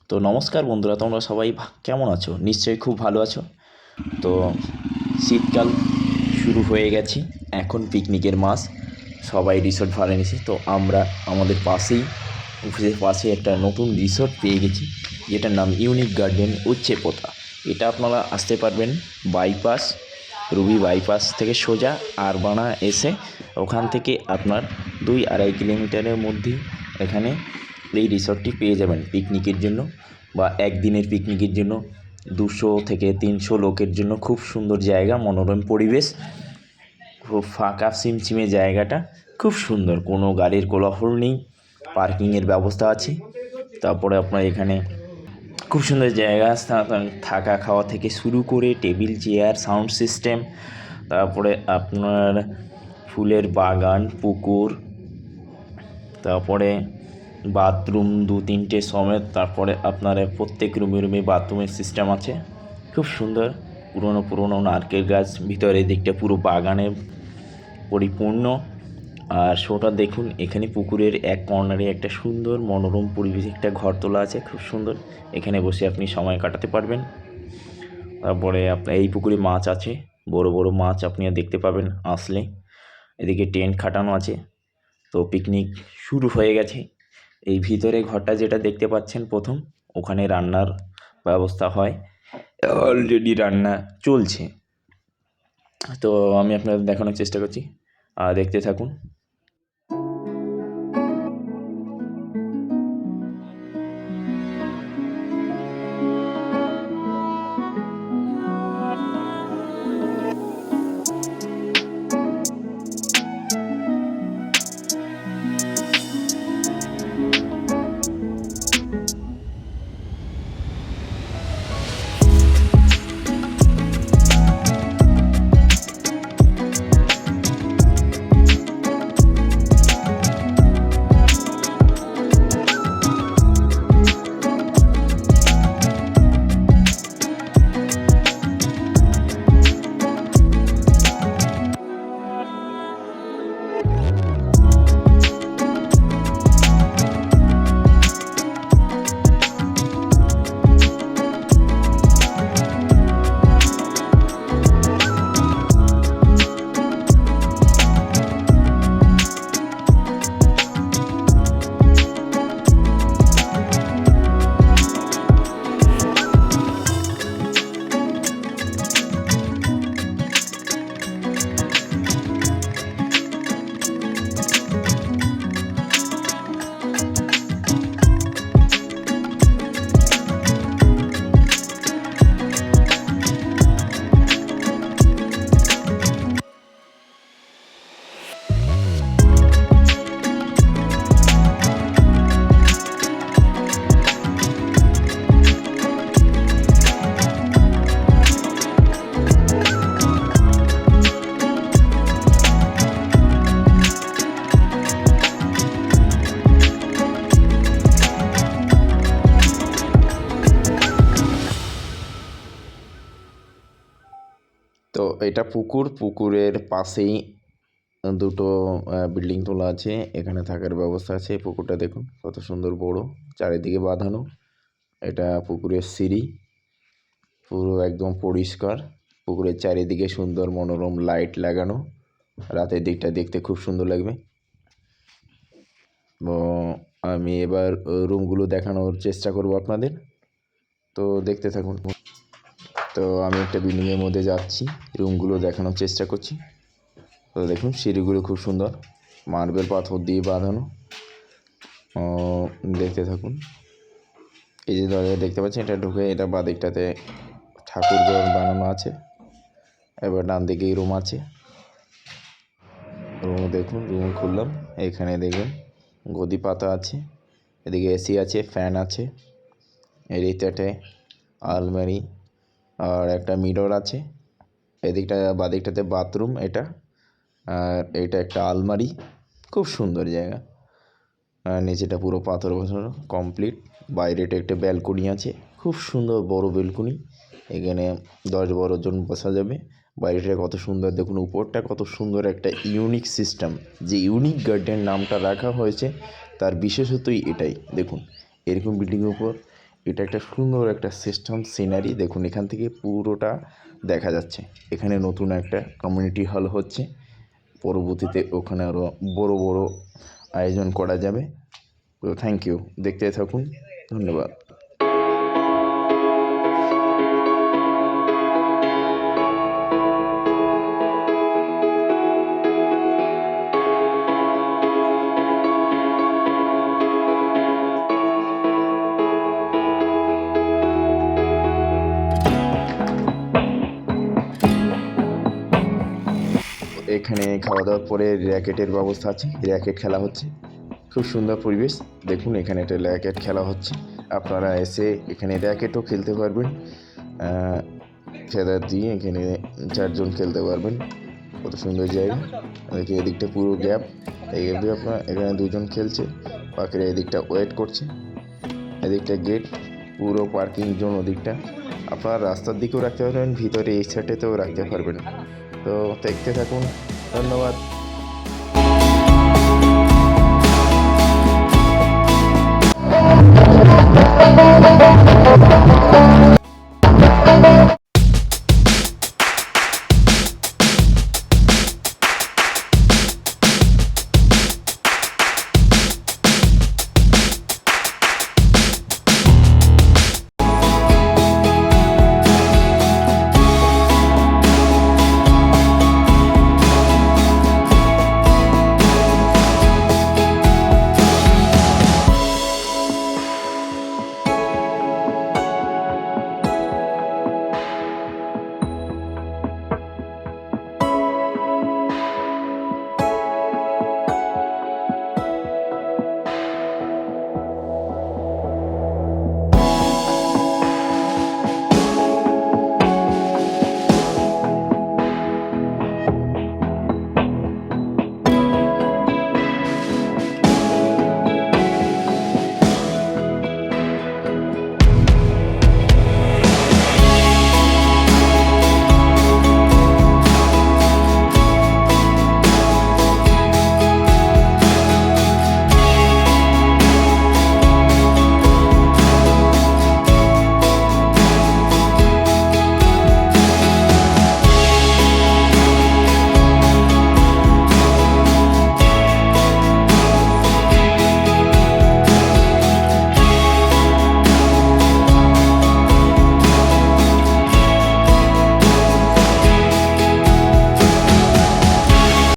তো নমস্কার বন্ধুরা, তোমরা সবাই কেমন আছো? নিশ্চয়ই খুব ভালো আছো। তো শীতকাল শুরু হয়ে গেছে, এখন পিকনিকের মাস, সবাই রিসোর্ট ভাড়া নিয়েছে। তো আমরা আমাদের অফিসের পাশে একটা নতুন রিসোর্ট পেয়ে গেছি, যেটার নাম ইউনিক গার্ডেন উচ্চেপোতা। এটা আপনারা আসতে পারবেন বাইপাস, রুবি বাইপাস থেকে সোজা আরবানা এসে ওখান থেকে আপনার 2-2.5 কিলোমিটারের মধ্যেই এখানে এই রিসর্টটি পেয়ে যাবেন পিকনিকের জন্য, বা একদিনের পিকনিকের জন্য 200 থেকে 300 লোকের জন্য খুব সুন্দর জায়গা, মনোরম পরিবেশ, খুব ফাঁকা সিমছিমে জায়গাটা, খুব সুন্দর, কোনো গাড়ির কোলাহল নেই, পার্কিংয়ের ব্যবস্থা আছে। তারপরে আপনার এখানে খুব সুন্দর জায়গা, থাকা খাওয়া থেকে শুরু করে টেবিল চেয়ার, সাউন্ড সিস্টেম, তারপরে আপনার ফুলের বাগান, পুকুর, তারপরে বাথরুম 2-3টে সমেত, তারপরে আপনার প্রত্যেক রুমে বাথরুমের সিস্টেম আছে। খুব সুন্দর, পুরনো নারকেল গাছ, ভিতরে দিকটা পুরো বাগানে পরিপূর্ণ। আর শোটা দেখুন, এখানে পুকুরের এক কর্নারে একটা সুন্দর মনোরম পরিবেশ, একটা ঘর তোলা আছে, খুব সুন্দর। এখানে বসে আপনি সময় কাটাতে পারবেন। তারপরে আপনার এই পুকুরে মাছ আছে, বড় মাছ আপনি দেখতে পাবেন আসলে। এদিকে টেন্ট খাটানো আছে। তো পিকনিক শুরু হয়ে গেছে। এই ভিতরে ঘরটা যেটা দেখতে পাচ্ছেন প্রথম, ওখানে রান্নার ব্যবস্থা হয়, অলরেডি রান্না চলছে। তো আমি আপনাদের দেখানোর চেষ্টা করছি, আর দেখতে থাকুন। তো এটা পুকুরের পাশেই দুটো বিল্ডিং তোলা আছে, এখানে থাকার ব্যবস্থা আছে। পুকুরটা দেখুন কত সুন্দর, বড়, চারিদিকে বাঁধানো। এটা পুকুরের সিঁড়ি, পুরো একদম পরিষ্কার। পুকুরের চারিদিকে সুন্দর মনোরম লাইট লাগানো, রাতের দিকটা দেখতে খুব সুন্দর লাগবে। আমি এবার রুমগুলো দেখানোর চেষ্টা করব আপনাদের, তো দেখতে থাকুন। তো আমি একটা বিল্ডিংয়ের মধ্যে যাচ্ছি, রুমগুলো দেখানোর চেষ্টা করছি। তো দেখুন সিঁড়িগুলো খুব সুন্দর, মার্বেল পাথর দিয়ে বাঁধানো। দেখতে থাকুন। এই যে দরজা দেখতে পাচ্ছেন, এটা ঢুকে, এটা বাদিকটাতে ঠাকুর ঘর বানানো আছে। এবার ডান দিকেই রুম আছে। রুম দেখুন, রুম খুললাম, এখানে দেখবেন গদি পাতা আছে, এদিকে এসি আছে, ফ্যান আছে, এদিকটাতে আলমারি আর একটা মিরর আছে। এদিকটা বাদিকটাতে বাথরুম এটা, আর এটা একটা আলমারি। খুব সুন্দর জায়গা। আর নিচেটা পুরো পাথর বসানো কমপ্লিট। বাইরেটা একটা ব্যালকনি আছে, খুব সুন্দর বড় ব্যালকনি, এখানে 10-12 জন বসা যাবে। বাইরেটা কত সুন্দর দেখুন, উপরটা কত সুন্দর, একটা ইউনিক সিস্টেম। যে ইউনিক গার্ডেন নামটা রাখা হয়েছে তার বিশেষতই এটাই। দেখুন এরকম বিল্ডিংয়ের উপর এটা একটা সুন্দর একটা সিস্টেম সিনারি, দেখুন এখান থেকে পুরোটা দেখা যাচ্ছে। এখানে নতুন একটা কমিউনিটি হল হচ্ছে, পরবর্তীতে ওখানে আরও বড় বড় আয়োজন করা যাবে। তো থ্যাংক ইউ, দেখতে থাকুন, ধন্যবাদ। এখানে খাওয়া দাওয়ার পরে র্যাকেটের ব্যবস্থা আছে, র্যাকেট খেলা হচ্ছে, খুব সুন্দর পরিবেশ। দেখুন এখানে একটা র্যাকেট খেলা হচ্ছে, আপনারা এসে এখানে র্যাকেটও খেলতে পারবেন, ফেদার দিয়ে এখানে 4 জন খেলতে পারবেন, কত সুন্দর জায়গা। দেখি এদিকটা পুরো গ্যাপ, এই গ্যাপে আপনার এখানে 2 জন খেলছে, বাকিরা এদিকটা ওয়েট করছে। এদিকটা গেট, পুরো পার্কিং জোন ওদিকটা, আপনারা রাস্তার দিকেও রাখতে পারবেন, ভিতরে এই সাইডেতেও রাখতে পারবেন। তো দেখতে থাকুন, ধন্যবাদ।